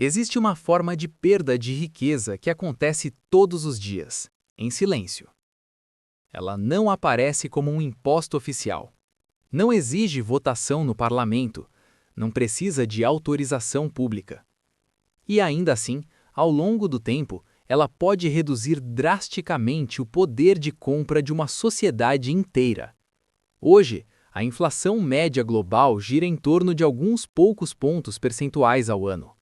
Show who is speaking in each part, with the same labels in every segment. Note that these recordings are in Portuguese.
Speaker 1: Existe uma forma de perda de riqueza que acontece todos os dias, em silêncio. Ela não aparece como um imposto oficial. Não exige votação no parlamento, não precisa de autorização pública. E ainda assim, ao longo do tempo, ela pode reduzir drasticamente o poder de compra de uma sociedade inteira. Hoje, a inflação média global gira em torno de alguns poucos pontos percentuais ao ano.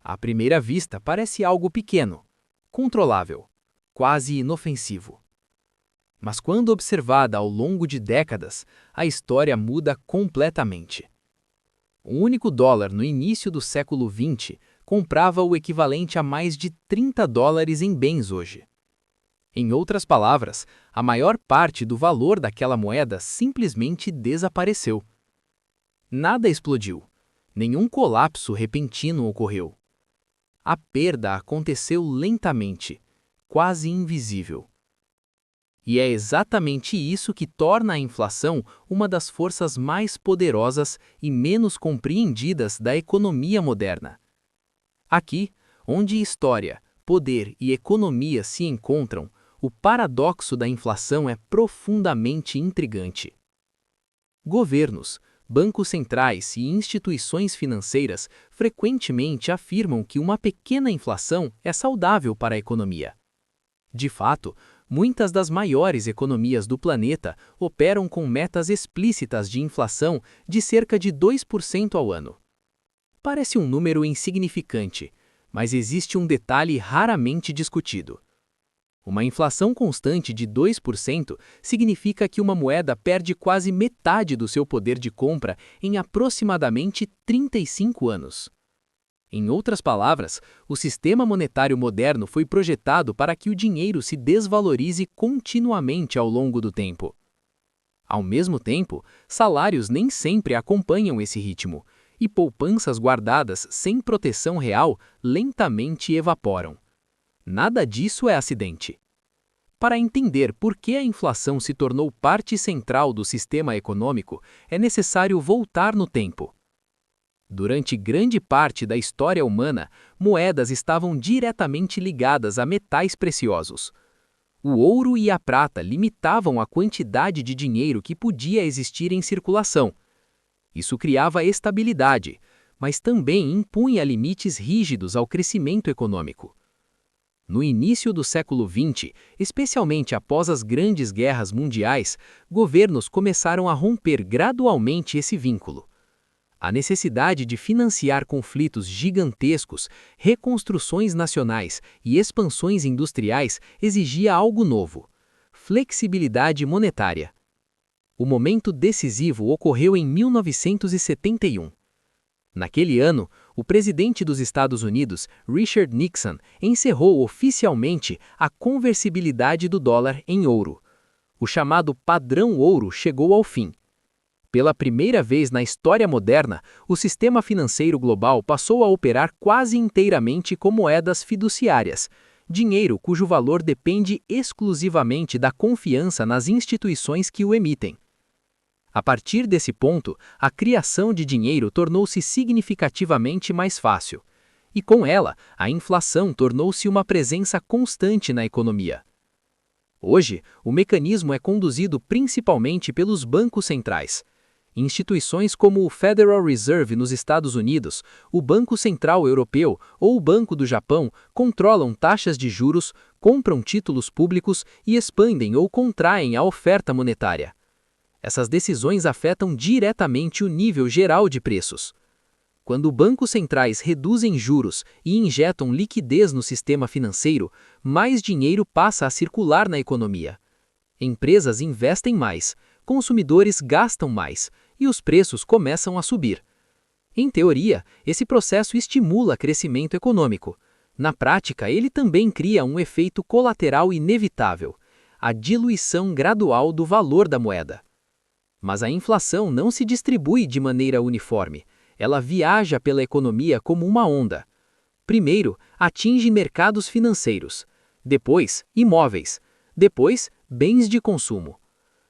Speaker 1: À primeira vista, parece algo pequeno, controlável, quase inofensivo. Mas quando observada ao longo de décadas, a história muda completamente. Um único dólar no início do século XX comprava o equivalente a mais de 30 dólares em bens hoje. Em outras palavras, a maior parte do valor daquela moeda simplesmente desapareceu. Nada explodiu, nenhum colapso repentino ocorreu. A perda aconteceu lentamente, quase invisível. E é exatamente isso que torna a inflação uma das forças mais poderosas e menos compreendidas da economia moderna. Aqui, onde história, poder e economia se encontram, o paradoxo da inflação é profundamente intrigante. Governos, bancos centrais e instituições financeiras frequentemente afirmam que uma pequena inflação é saudável para a economia. De fato, muitas das maiores economias do planeta operam com metas explícitas de inflação de cerca de 2% ao ano. Parece um número insignificante, mas existe um detalhe raramente discutido. Uma inflação constante de 2% significa que uma moeda perde quase metade do seu poder de compra em aproximadamente 35 anos. Em outras palavras, o sistema monetário moderno foi projetado para que o dinheiro se desvalorize continuamente ao longo do tempo. Ao mesmo tempo, salários nem sempre acompanham esse ritmo, e poupanças guardadas sem proteção real lentamente evaporam. Nada disso é acidente. Para entender por que a inflação se tornou parte central do sistema econômico, é necessário voltar no tempo. Durante grande parte da história humana, moedas estavam diretamente ligadas a metais preciosos. O ouro e a prata limitavam a quantidade de dinheiro que podia existir em circulação. Isso criava estabilidade, mas também impunha limites rígidos ao crescimento econômico. No início do século XX, especialmente após as grandes guerras mundiais, governos começaram a romper gradualmente esse vínculo. A necessidade de financiar conflitos gigantescos, reconstruções nacionais e expansões industriais exigia algo novo: flexibilidade monetária. O momento decisivo ocorreu em 1971. Naquele ano, o presidente dos Estados Unidos, Richard Nixon, encerrou oficialmente a conversibilidade do dólar em ouro. O chamado padrão ouro chegou ao fim. Pela primeira vez na história moderna, o sistema financeiro global passou a operar quase inteiramente com moedas fiduciárias, dinheiro cujo valor depende exclusivamente da confiança nas instituições que o emitem. A partir desse ponto, a criação de dinheiro tornou-se significativamente mais fácil. E com ela, a inflação tornou-se uma presença constante na economia. Hoje, o mecanismo é conduzido principalmente pelos bancos centrais. Instituições como o Federal Reserve nos Estados Unidos, o Banco Central Europeu ou o Banco do Japão controlam taxas de juros, compram títulos públicos e expandem ou contraem a oferta monetária. Essas decisões afetam diretamente o nível geral de preços. Quando bancos centrais reduzem juros e injetam liquidez no sistema financeiro, mais dinheiro passa a circular na economia. Empresas investem mais, consumidores gastam mais e os preços começam a subir. Em teoria, esse processo estimula crescimento econômico. Na prática, ele também cria um efeito colateral inevitável: a diluição gradual do valor da moeda. Mas a inflação não se distribui de maneira uniforme. Ela viaja pela economia como uma onda. Primeiro, atinge mercados financeiros. Depois, imóveis. Depois, bens de consumo.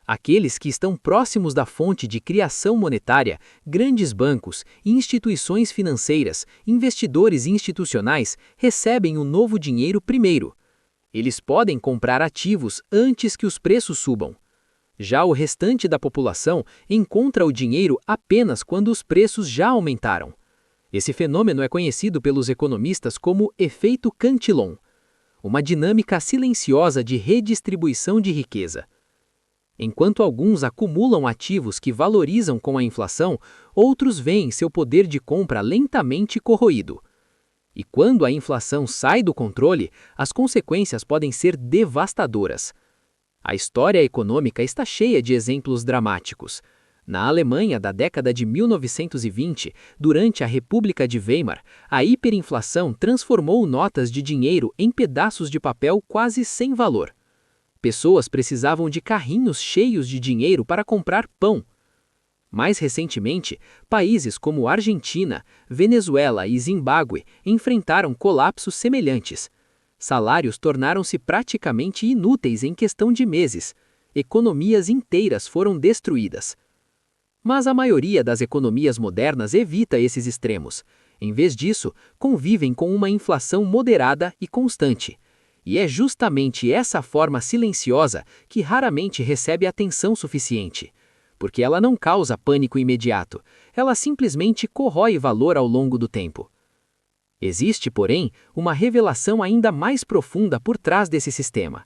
Speaker 1: Aqueles que estão próximos da fonte de criação monetária, grandes bancos, instituições financeiras, investidores institucionais, recebem o novo dinheiro primeiro. Eles podem comprar ativos antes que os preços subam. Já o restante da população encontra o dinheiro apenas quando os preços já aumentaram. Esse fenômeno é conhecido pelos economistas como efeito Cantillon, uma dinâmica silenciosa de redistribuição de riqueza. Enquanto alguns acumulam ativos que valorizam com a inflação, outros veem seu poder de compra lentamente corroído. E quando a inflação sai do controle, as consequências podem ser devastadoras. A história econômica está cheia de exemplos dramáticos. Na Alemanha da década de 1920, durante a República de Weimar, a hiperinflação transformou notas de dinheiro em pedaços de papel quase sem valor. Pessoas precisavam de carrinhos cheios de dinheiro para comprar pão. Mais recentemente, países como Argentina, Venezuela e Zimbábue enfrentaram colapsos semelhantes. Salários tornaram-se praticamente inúteis em questão de meses. Economias inteiras foram destruídas. Mas a maioria das economias modernas evita esses extremos. Em vez disso, convivem com uma inflação moderada e constante. E é justamente essa forma silenciosa que raramente recebe atenção suficiente. Porque ela não causa pânico imediato, ela simplesmente corrói valor ao longo do tempo. Existe, porém, uma revelação ainda mais profunda por trás desse sistema.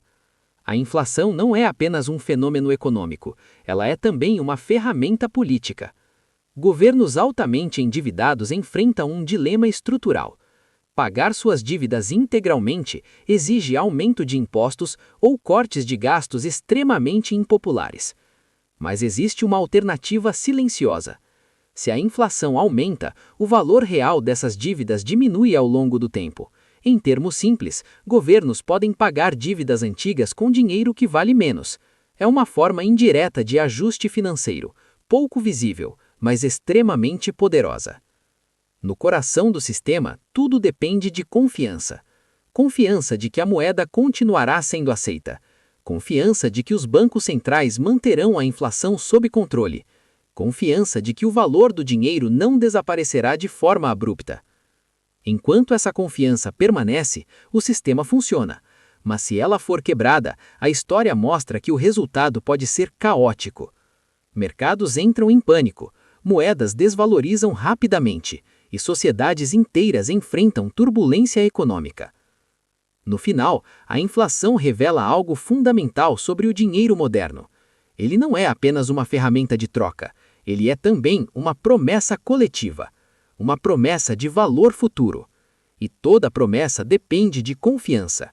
Speaker 1: A inflação não é apenas um fenômeno econômico, ela é também uma ferramenta política. Governos altamente endividados enfrentam um dilema estrutural. Pagar suas dívidas integralmente exige aumento de impostos ou cortes de gastos extremamente impopulares. Mas existe uma alternativa silenciosa. Se a inflação aumenta, o valor real dessas dívidas diminui ao longo do tempo. Em termos simples, governos podem pagar dívidas antigas com dinheiro que vale menos. É uma forma indireta de ajuste financeiro, pouco visível, mas extremamente poderosa. No coração do sistema, tudo depende de confiança. Confiança de que a moeda continuará sendo aceita. Confiança de que os bancos centrais manterão a inflação sob controle. Confiança de que o valor do dinheiro não desaparecerá de forma abrupta. Enquanto essa confiança permanece, o sistema funciona. Mas se ela for quebrada, a história mostra que o resultado pode ser caótico. Mercados entram em pânico, moedas desvalorizam rapidamente, e sociedades inteiras enfrentam turbulência econômica. No final, a inflação revela algo fundamental sobre o dinheiro moderno. Ele não é apenas uma ferramenta de troca, ele é também uma promessa coletiva, uma promessa de valor futuro. E toda promessa depende de confiança.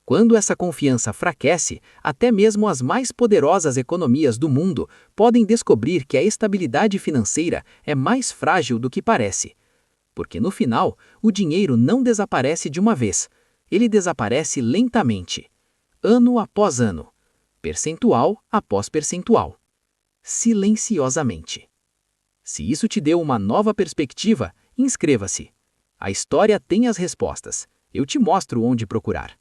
Speaker 1: Quando essa confiança enfraquece, até mesmo as mais poderosas economias do mundo podem descobrir que a estabilidade financeira é mais frágil do que parece. Porque no final, o dinheiro não desaparece de uma vez, ele desaparece lentamente, ano após ano, percentual após percentual, silenciosamente. Se isso te deu uma nova perspectiva, inscreva-se. A história tem as respostas. Eu te mostro onde procurar.